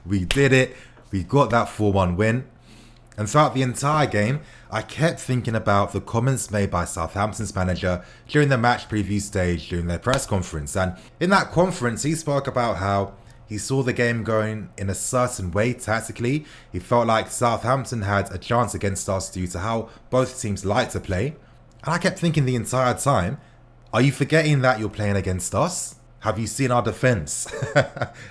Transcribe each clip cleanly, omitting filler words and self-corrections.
We did it. We got that 4-1 win. And throughout the entire game, I kept thinking about the comments made by Southampton's manager during the match preview stage during their press conference. And in that conference, he spoke about how he saw the game going in a certain way tactically. He felt like Southampton had a chance against us due to how both teams like to play. And I kept thinking the entire time, are you forgetting that you're playing against us? Have you seen our defence?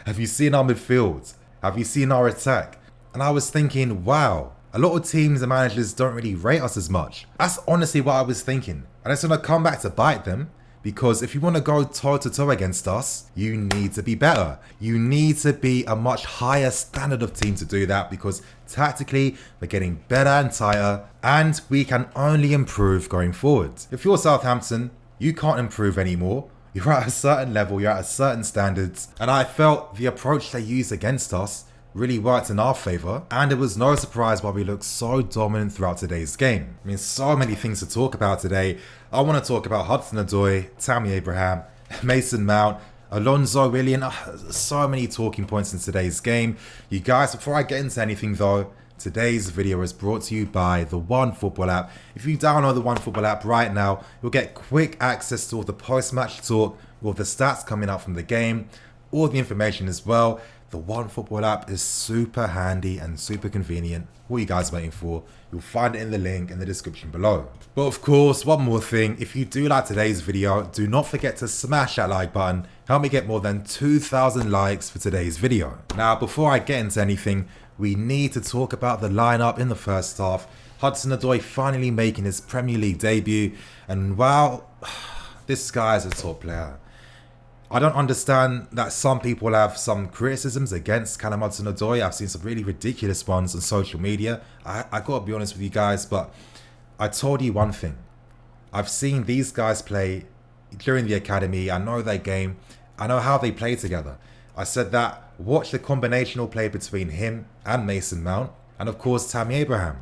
Have you seen our midfield? Have you seen our attack? And I was thinking, wow, a lot of teams and managers don't really rate us as much. That's honestly what I was thinking. And it's going to come back to bite them, because if you want to go toe-to-toe against us, you need to be better. You need to be a much higher standard of team to do that, because tactically, we're getting better and tighter, and we can only improve going forward. If you're Southampton, you can't improve anymore. You're at a certain level, you're at a certain standards, and I felt the approach they used against us really worked in our favour, and it was no surprise why we looked so dominant throughout today's game. I mean, so many things to talk about today. I want to talk about Hudson Odoi, Tammy Abraham, Mason Mount, Alonso Willian. So many talking points in today's game. You guys, before I get into anything though, today's video is brought to you by the OneFootball app. If you download the OneFootball app right now, you'll get quick access to all the post-match talk, all the stats coming out from the game, all the information as well. The OneFootball app is super handy and super convenient. What are you guys waiting for? You'll find it in the link in the description below. But of course, one more thing, if you do like today's video, do not forget to smash that like button. Help me get more than 2,000 likes for today's video. Now, before I get into anything, we need to talk about the lineup in the first half. Hudson Odoi finally making his Premier League debut, and wow, this guy is a top player. I don't understand that some people have some criticisms against Callum Hudson-Odoi. I've seen some really ridiculous ones on social media. I gotta be honest with you guys, but I told you one thing. I've seen these guys play during the academy. I know their game. I know how they play together. I said that watch the combinational play between him and Mason Mount, and of course Tammy Abraham.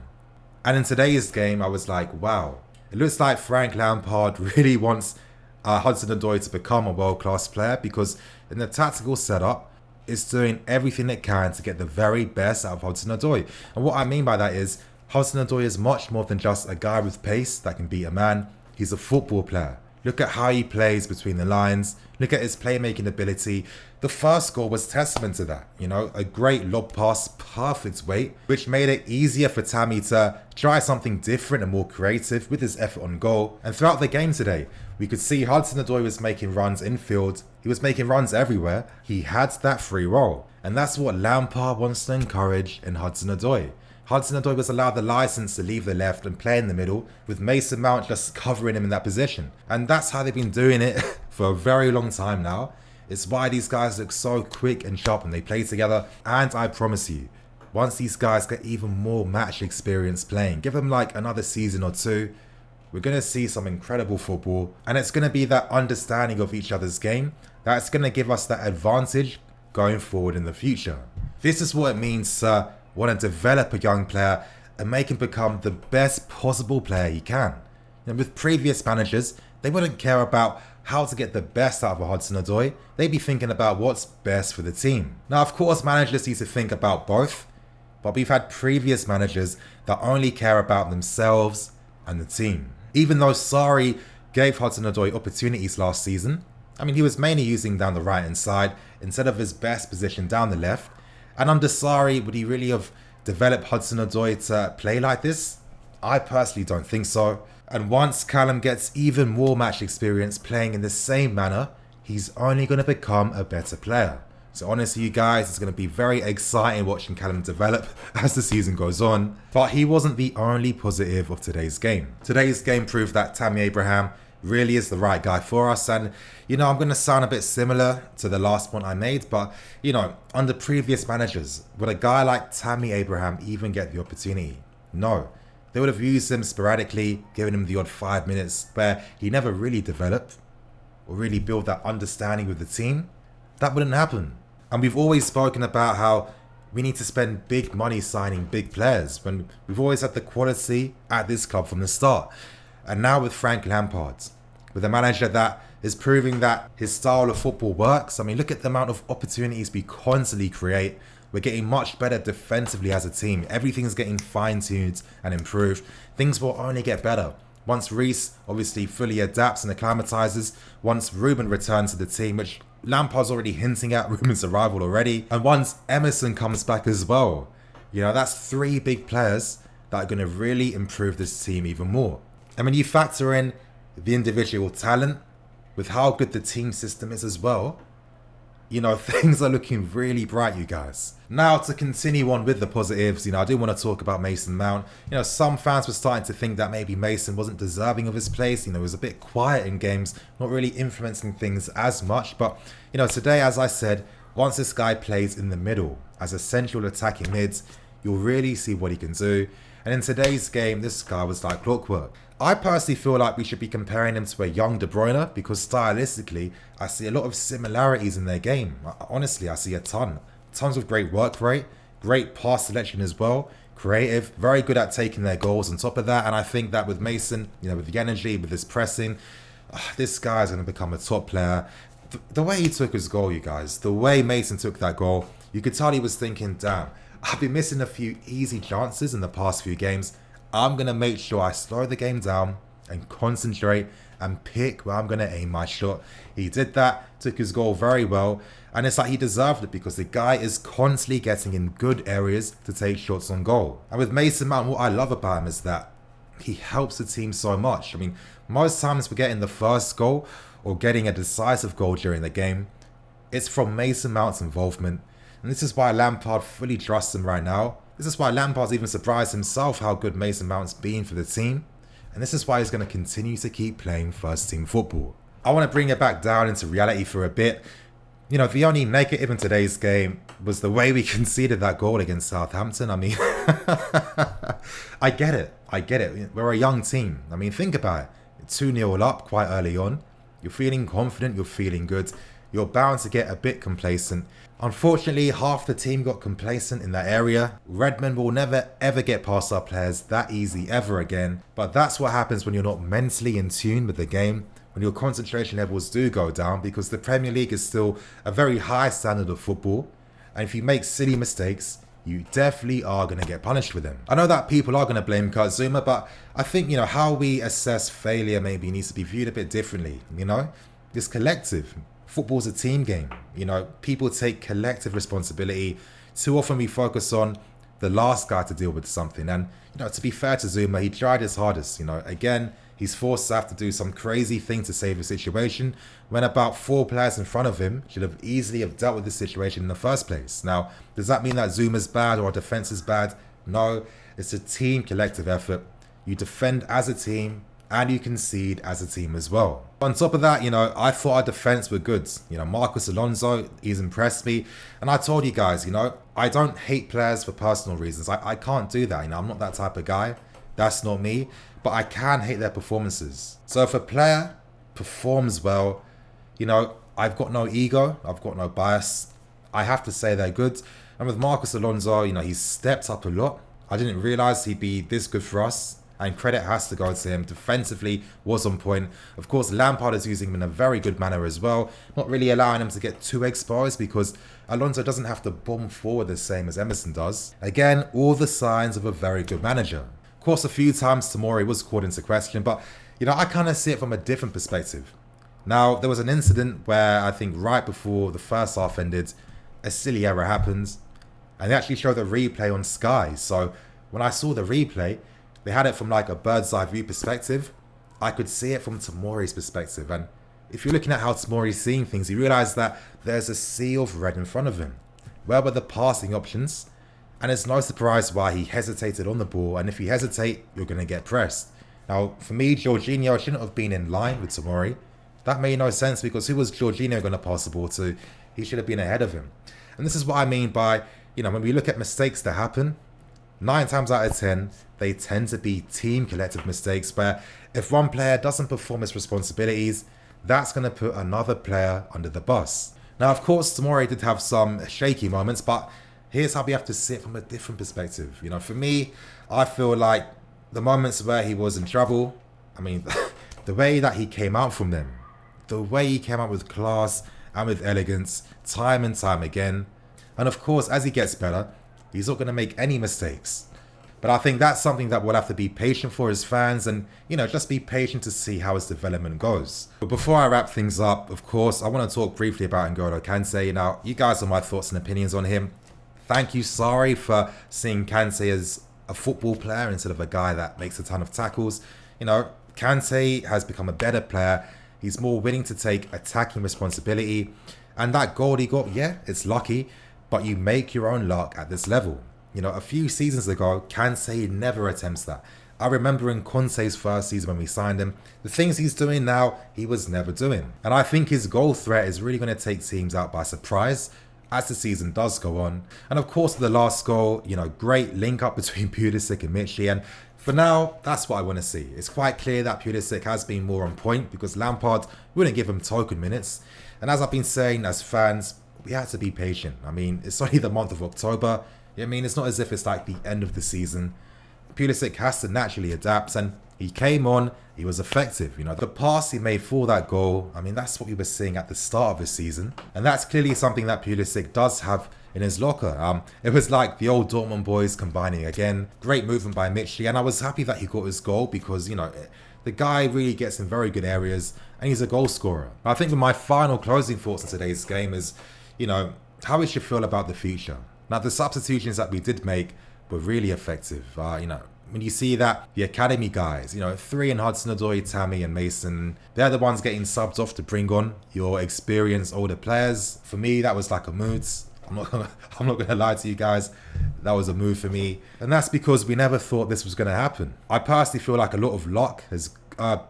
And in today's game, I was like, wow, it looks like Frank Lampard really wants Hudson Odoi to become a world-class player, because in the tactical setup, it's doing everything it can to get the very best out of Hudson Odoi. And what I mean by that is, Hudson Odoi is much more than just a guy with pace that can beat a man. He's a football player. Look at how he plays between the lines. Look at his playmaking ability. The first goal was testament to that. You know, a great lob pass, perfect weight, which made it easier for Tammy to try something different and more creative with his effort on goal. And throughout the game today, we could see Hudson Odoi was making runs infield. He was making runs everywhere. He had that free role. And that's what Lampard wants to encourage in Hudson Odoi. Hudson Odoi was allowed the license to leave the left and play in the middle, with Mason Mount just covering him in that position. And that's how they've been doing it for a very long time now. It's why these guys look so quick and sharp when they play together. And I promise you, once these guys get even more match experience playing, give them like another season or two, we're going to see some incredible football. And it's going to be that understanding of each other's game that's going to give us that advantage going forward in the future. This is what it means to want to develop a young player and make him become the best possible player he can. And with previous managers, they wouldn't care about how to get the best out of a Hudson Odoi. They'd be thinking about what's best for the team. Now, of course, managers need to think about both, but we've had previous managers that only care about themselves and the team. Even though Sarri gave Hudson Odoi opportunities last season, I mean, he was mainly using down the right-hand side instead of his best position down the left. And under Sarri, would he really have developed Hudson Odoi to play like this? I personally don't think so. And once Callum gets even more match experience playing in the same manner, he's only going to become a better player. So honestly, you guys, it's going to be very exciting watching Callum develop as the season goes on. But he wasn't the only positive of today's game. Today's game proved that Tammy Abraham really is the right guy for us. And, you know, I'm going to sound a bit similar to the last point I made, but, you know, under previous managers, would a guy like Tammy Abraham even get the opportunity? No. They would have used him sporadically, given him the odd 5 minutes where he never really developed or really built that understanding with the team. That wouldn't happen. And we've always spoken about how we need to spend big money signing big players when we've always had the quality at this club from the start. And now with Frank Lampard, with a manager that is proving that his style of football works. I mean, look at the amount of opportunities we constantly create. We're getting much better defensively as a team. Everything's getting fine-tuned and improved. Things will only get better once Reece obviously fully adapts and acclimatizes, once Ruben returns to the team, which Lampard's already hinting at Ruben's arrival already, and once Emerson comes back as well. You know, that's 3 big players that are going to really improve this team even more. And when you factor in the individual talent with how good the team system is as well, you know, things are looking really bright, you guys. Now, to continue on with the positives, you know, I do want to talk about Mason Mount. You know, some fans were starting to think that maybe Mason wasn't deserving of his place. You know, he was a bit quiet in games, not really influencing things as much. But, you know, today, as I said, once this guy plays in the middle as a central attacking mid, you'll really see what he can do. And in today's game, this guy was like clockwork. I personally feel like we should be comparing him to a young De Bruyne because stylistically, I see a lot of similarities in their game. Honestly, I see a ton. Tons of great work rate, great pass selection as well, creative, very good at taking their goals on top of that. And I think that with Mason, you know, with the energy, with his pressing, this guy is going to become a top player. The way he took his goal, you guys, the way Mason took that goal, you could tell he was thinking, damn, I've been missing a few easy chances in the past few games. I'm going to make sure I slow the game down and concentrate and pick where I'm going to aim my shot. He did that, took his goal very well, and it's like he deserved it because the guy is constantly getting in good areas to take shots on goal. And with Mason Mount, what I love about him is that he helps the team so much. I mean, most times we're getting the first goal or getting a decisive goal during the game. It's from Mason Mount's involvement, and this is why Lampard fully trusts him right now. This is why Lampard's even surprised himself how good Mason Mount's been for the team. And this is why he's going to continue to keep playing first team football. I want to bring it back down into reality for a bit. You know, the only negative in today's game was the way we conceded that goal against Southampton. I mean, I get it. We're a young team. I mean, think about it. 2-0 up quite early on. You're feeling confident. You're feeling good. You're bound to get a bit complacent. Unfortunately, half the team got complacent in that area. Redmond will never ever get past our players that easy ever again. But that's what happens when you're not mentally in tune with the game, when your concentration levels do go down, because the Premier League is still a very high standard of football. And if you make silly mistakes, you definitely are going to get punished for them. I know that people are going to blame Kurt Zouma, but I think, you know, how we assess failure maybe needs to be viewed a bit differently, you know? It's collective. Football's a team game. You know, people take collective responsibility. Too often we focus on the last guy to deal with something. And, you know, to be fair to Zouma, he tried his hardest. You know, again, he's forced to have to do some crazy thing to save the situation when about 4 players in front of him should have easily have dealt with the situation in the first place. Now, does that mean that Zuma's bad or our defense is bad? No, it's a team collective effort. You defend as a team and you concede as a team as well. On top of that, you know, I thought our defense were good. You know, Marcos Alonso, he's impressed me. And I told you guys, you know, I don't hate players for personal reasons. I can't do that. You know, I'm not that type of guy. That's not me. But I can hate their performances. So if a player performs well, you know, I've got no ego. I've got no bias. I have to say they're good. And with Marcos Alonso, you know, he's stepped up a lot. I didn't realize he'd be this good for us. And credit has to go to him. Defensively was on point. Of course, Lampard is using him in a very good manner as well. Not really allowing him to get too exposed because Alonso doesn't have to bomb forward the same as Emerson does. Again, all the signs of a very good manager. Of course, a few times Tomori was called into question, but, you know, I kind of see it from a different perspective. Now, there was an incident where I think right before the first half ended, a silly error happened. And they actually showed the replay on Sky. So when I saw the replay, they had it from like a bird's eye view perspective. I could see it from Tomori's perspective. And if you're looking at how Tomori's seeing things, you realise that there's a sea of red in front of him. Where were the passing options? And it's no surprise why he hesitated on the ball. And if you hesitate, you're going to get pressed. Now, for me, Jorginho shouldn't have been in line with Tomori. That made no sense because who was Jorginho going to pass the ball to? He should have been ahead of him. And this is what I mean by, you know, when we look at mistakes that happen, 9 times out of 10, they tend to be team collective mistakes where if one player doesn't perform his responsibilities, that's going to put another player under the bus. Now, of course, Tomori did have some shaky moments, but here's how we have to see it from a different perspective. You know, for me, I feel like the moments where he was in trouble, I mean, the way that he came out from them, the way he came out with class and with elegance, time and time again. And of course, as he gets better, he's not going to make any mistakes. But I think that's something that we'll have to be patient for as fans and, just be patient to see how his development goes. But before I wrap things up, of course, I want to talk briefly about N'Golo Kante. Now, you guys are my thoughts and opinions on him. Thank you, Sari, for seeing Kante as a football player instead of a guy that makes a ton of tackles. Kante has become a better player. He's more willing to take attacking responsibility. And that goal he got, yeah, it's lucky, but you make your own luck at this level. A few seasons ago, Kante never attempts that. I remember in Conte's first season when we signed him, the things he's doing now, he was never doing. And I think his goal threat is really going to take teams out by surprise as the season does go on. And of course, the last goal, great link up between Pulisic and Michy. And for now, that's what I want to see. It's quite clear that Pulisic has been more on point because Lampard wouldn't give him token minutes. And as I've been saying, as fans, we have to be patient. It's only the month of October. It's not as if it's like the end of the season. Pulisic has to naturally adapt, and he came on, he was effective. The pass he made for that goal, that's what we were seeing at the start of the season. And that's clearly something that Pulisic does have in his locker. It was like the old Dortmund boys combining again. Great movement by Michy, and I was happy that he got his goal because, the guy really gets in very good areas, and he's a goal scorer. I think my final closing thoughts in today's game is, how we should feel about the future. Now, the substitutions that we did make were really effective. When you see that the academy guys, 3 in Hudson Odoi, Tammy and Mason, they're the ones getting subbed off to bring on your experienced older players. For me, that was like a mood. I'm not gonna lie to you guys. That was a move for me. And that's because we never thought this was gonna happen. I personally feel like a lot of luck has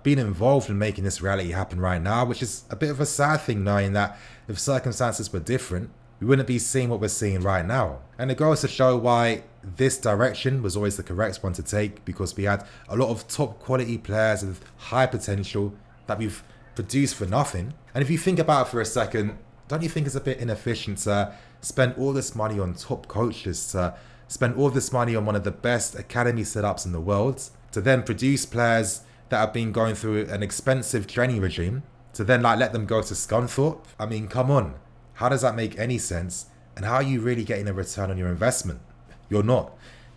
been involved in making this reality happen right now, which is a bit of a sad thing knowing that if circumstances were different, we wouldn't be seeing what we're seeing right now. And it goes to show why this direction was always the correct one to take, because we had a lot of top quality players with high potential that we've produced for nothing. And if you think about it for a second, don't you think it's a bit inefficient to spend all this money on top coaches, to spend all this money on one of the best academy setups in the world, to then produce players that have been going through an expensive training regime, to then let them go to Scunthorpe? Come on. How does that make any sense? And how are you really getting a return on your investment? You're not.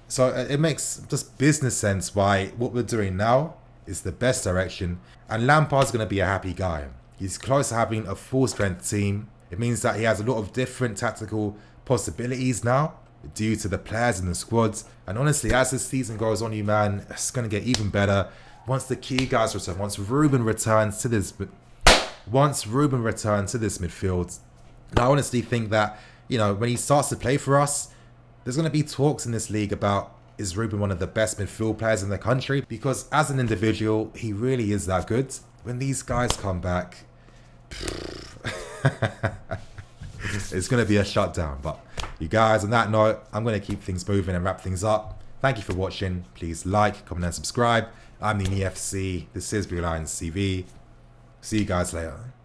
So it makes just business sense why what we're doing now is the best direction. And Lampard's going to be a happy guy. He's close to having a full strength team. It means that he has a lot of different tactical possibilities now due to the players in the squads. And honestly, as this season goes on, it's going to get even better. Once the key guys return, once Ruben returns to this midfield, I honestly think that, when he starts to play for us, there's going to be talks in this league about, is Ruben one of the best midfield players in the country? Because as an individual, he really is that good. When these guys come back, it's going to be a shutdown. But you guys, on that note, I'm going to keep things moving and wrap things up. Thank you for watching. Please like, comment and subscribe. I'm the EFC. This is Blue Lions TV. See you guys later.